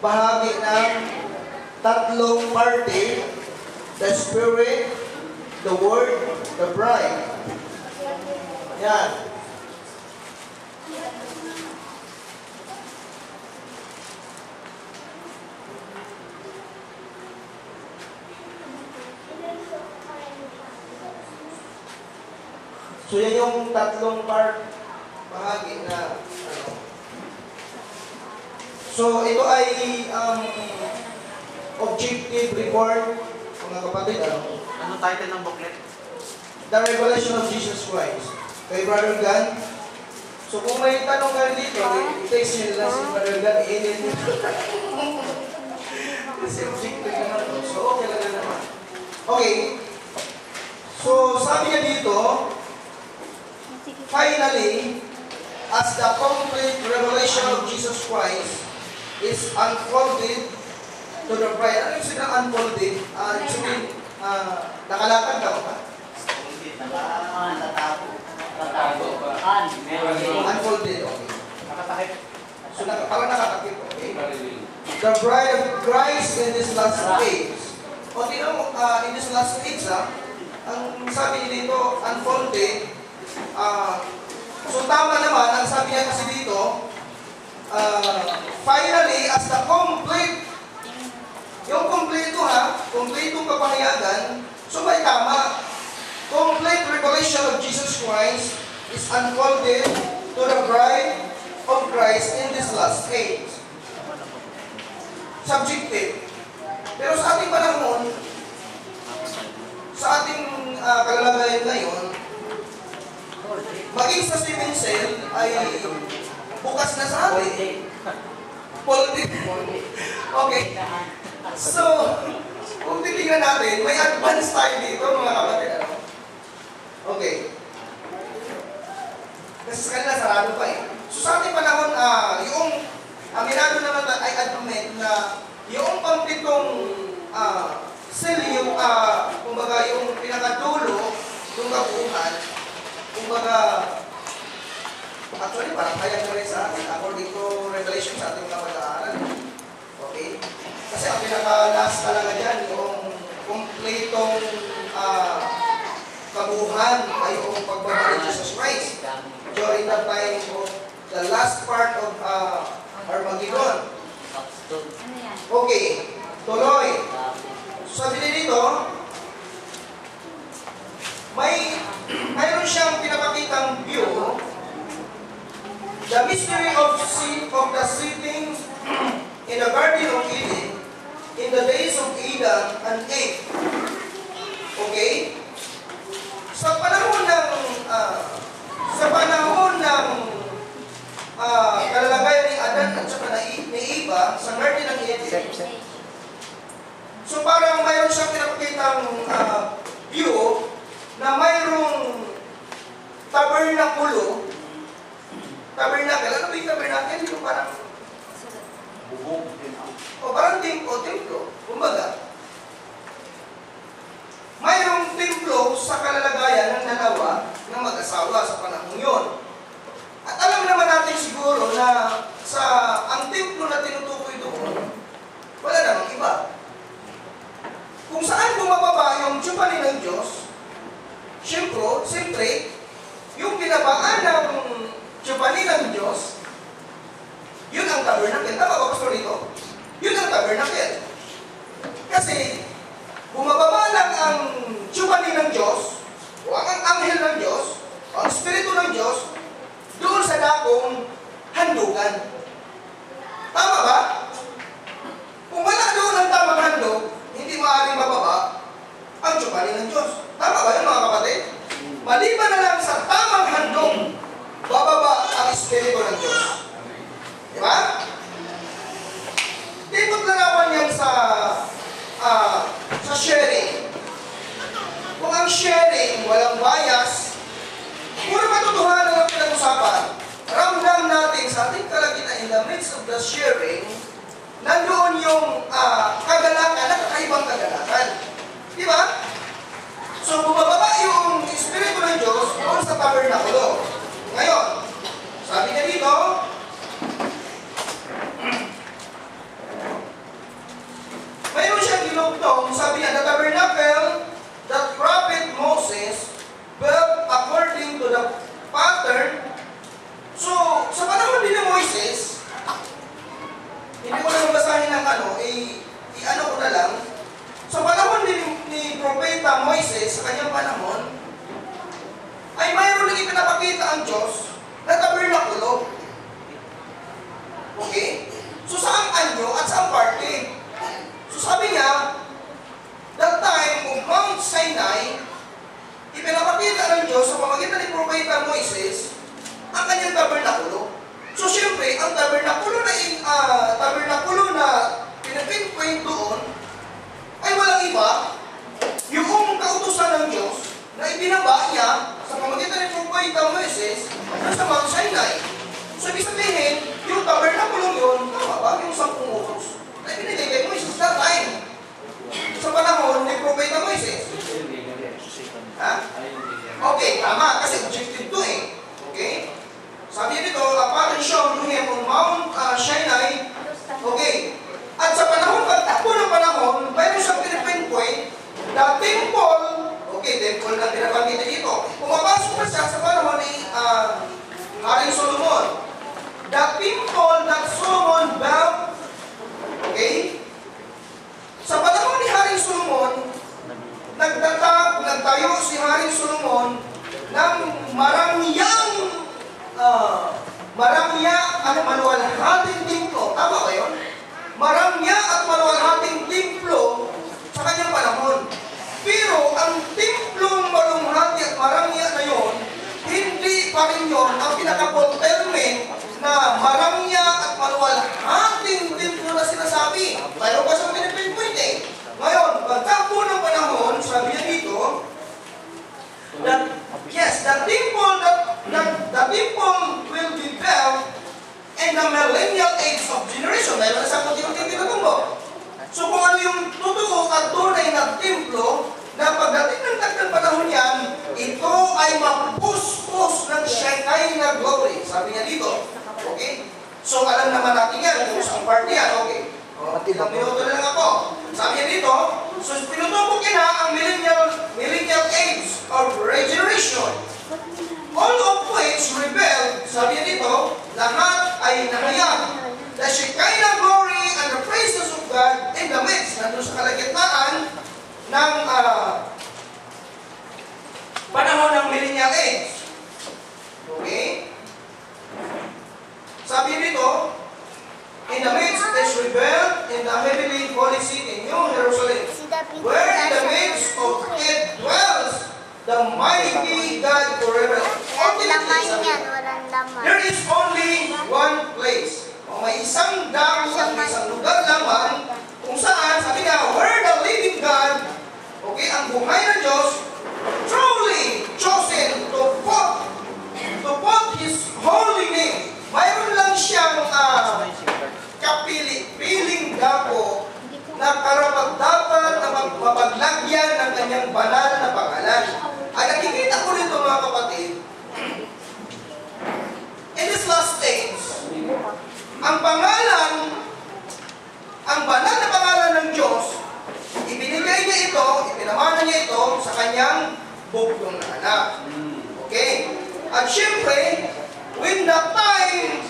bahagi ng tatlong parte, the Spirit, the Word, the Bride. Yan. So yan yung tatlong bahagi na ano. So ito ay objective report, mga kapatid. Anong title ng booklet? The Revelation of Jesus Christ. Kay Brother Gan. So kung may tanong ka dito, i-text nyo lang si Brother Gan, i-email nyo. Kasi objective naman to. So okay lang naman. Okay. So sabi niya dito, finally, as the complete revelation of Jesus Christ is unfolded to the bride. Ano yung sinang unfolded? Nakalakad ka ba? Unfolded, okay. Nakatakip. So, parang nakatakip, okay. The bride of Christ in this last age. O, tingnan mo, in this last age, ang sabi niya dito, unfolded. So tama naman, ang sabi niya kasi dito, finally, as the complete, yung kompleto kompletong kapahayagan, so may tama, complete revelation of Jesus Christ is unfolded to the bride of Christ in this last age. Subjective. Pero sa ating panahon, sa ating kalalagayan ngayon, maging sa Stephen Cell ay bukas na sa atin. Politics. Okay. So, kung titignan natin, may advance tayo dito, mga kapatid. Okay. Kasi sa kanila, sarado pa eh. So, sa ating panahon, yung aminado naman ay admit na yung pampitong cell, yung, kumbaga, yung pinakadulo, yung kabuuan, kumbaga, actually, parang kaya ko rin sa atin, according to Revelation sa ating mga pag-aaral. Okay? Kasi ang pinaka-last talaga dyan, yung kompletong kabuuan ay yung pagbabalik ni Jesus Christ during the time of the last part of Armageddon. Okay, tuloy. Sabi din dito, mayroon siyang pinapakitang view, the mystery of the sitting in the Garden of Eden in the days of Adam and Eve. Okay? Sa panahon ng kalalagayan ni Adan at saka ni Eva sa Garden ng Eden. So parang mayroon siyang pinapakitang view na mayroong tabernacle. Ano ba yung tabernacle? Yung parang bubong. O parang templo. Kumbaga, mayroong templo sa kalalagayan ng dalawa ng mag-asawa sa panahon yun. At alam naman natin siguro na ang templo na tinutukoy doon, wala namang iba. Kung saan bumababa yung tiyupani ng Diyos, siyempre, yung binabaan ng tiyupani ng Diyos, yun ang tabernacle. Tama ba, Pastor Rito? Yun ang tabernacle. Kasi, bumababa lang ang tiyupani ng Diyos, o ang anghel ng Diyos, o ang Espiritu ng Diyos, doon sa dakong handugan. Tama ba? Kung wala doon ang tamang handog, hindi maaaring mababa ang tiyupani ng Diyos. Tama ba yun, mga kapatid? Maliban na lang sa tamang handog, bababa ang Espiritu ng Diyos. Diba? Tipot larawan yan sa sharing. Kung ang sharing, walang bias, puro matutuhanan ang pinag-usapan, ramdam natin sa ating kalagitnaan in the midst of the sharing, nandoon yung kagalakan na kakaibang kagalakan. Diba? So, bumababa yung Espiritu ng Diyos doon sa tabernakulo. Ngayon, sabi niya dito, dugtong, sabi niya, the tabernacle that prophet Moses built according to the pattern. So, sa panahon din ni Moises, hindi ko lang basahin ng i-ano ko na lang. Sa panahon din ni Propeta Moises, sa kanyang panahon, ay mayroon din ipinapakita ang Diyos na tabernakulo. Okay? So, saang anyo at saang parte? So, sabi niya, that time of Mount Sinai, ipinapakita ng Diyos sa pamagitan ni Propeta Moises ang kanyang tabernakulo. So, siyempre, ang tabernakulo na pinipinpoint doon ay walang iba, yung kautusan ng Diyos na ibinaba niya sa pamagitan ni Propeta Moises sa Mount Sinai. So, ibig sabihin, yung tabernakulo yun, tama ba? Yung 10 utos na ibinigay kay Moises that time. Sa panahon ni Propeta Moises. Ha? Okay, tama. Kasi objective to eh. Okay? Sabi dito, upon shown to him on Mount Sinai. Okay. At sa panahon, pagtakbo ng panahon, mayroon siyang pinipinpoint the temple. Okay, temple na pinapakita dito. Pumapasok na siya sa panahon ni Haring Solomon. The temple that Solomon built. Okay? Sa panahon ni Haring Solomon, nagtayo si Haring Solomon ng marangya at maluwalhating templo. Tama ba yun? Marangya at maluwalhating templo sa kanyang panahon. Pero ang templong maluwalhati at marangya na yun, hindi pa rin yun ang pinaka-fulfillment na marangya at maluwalhating templo na sinasabi. Mayroon pa siyang pinipinpoint eh. Ngayon, pagtakbo ng panahon, sabi niya dito, that yes, the temple will be built in the millennial age of generation. Mayroon na sa pagkakititin mo. So kung ano yung totoo at tunay na templo, na pagdating ng takdang panahon yan, ito ay mapuspos ng Shekinah glory. Sabi niya dito. Okay? So alam naman natin yan, kung saan parte yan. Okay. Ilang minuto na lang ako. Sabi niya dito, so pinutumbok niya ang millennial age of regeneration. All of which rebelled, sabi niya dito, lahat ay nahayag. The Shekinah glory and the praises of God in the midst, nandun sa kalagitnaan ng panahon ng millennial age. Okay? Sabi niya dito, in the midst is rebuilt in the heavenly holy city, New Jerusalem, where in the midst of it dwells the mighty God forever. There is only one place. May isang dako at may isang lugar lamang kung saan, sabi nga, where the living God, okay, ang buhay na Diyos, truly chosen to put His holy name. Mayroon lang siyang piling dako na karapat-dapat na mapaglagyan ng kanyang banal na pangalan. Ay nakikita ko nito mga kapatid, in this last stage, ang banal na pangalan ng Diyos, ibinigay niya ito, ipinamana niya ito sa kanyang bugtong na anak. Okay? At syempre, when the time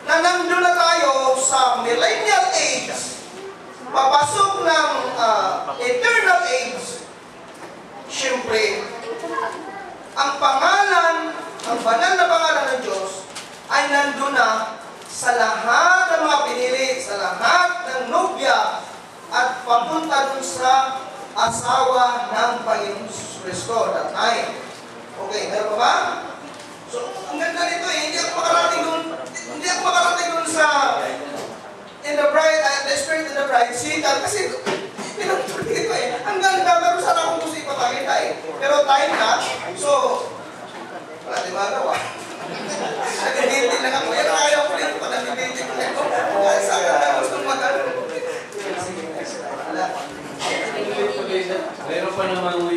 na nandun na tayo sa millennial age, papasok ng eternal age, syempre, ang pangalan, ang banal na pangalan ng Diyos, ay nandun na sa lahat ng mga pinili, sa lahat ng nobya, at papunta dun sa asawa ng Panginoon Kristo that time. Okay, meron pa ba? So, ang ganda nito eh, hindi ako makarating dun sa in the bride, the spirit in the bride, sikat, kasi pinagtuloy ko eh. Ang ganda, pero sana akong gusto ipapakita eh. Pero time na, so, wala di magawa. Nag-dating lang ako. Yan ang ayaw ko dito pag nag-dating lang ako. Kaya sa akin na gusto mag-ano. Meron pa namang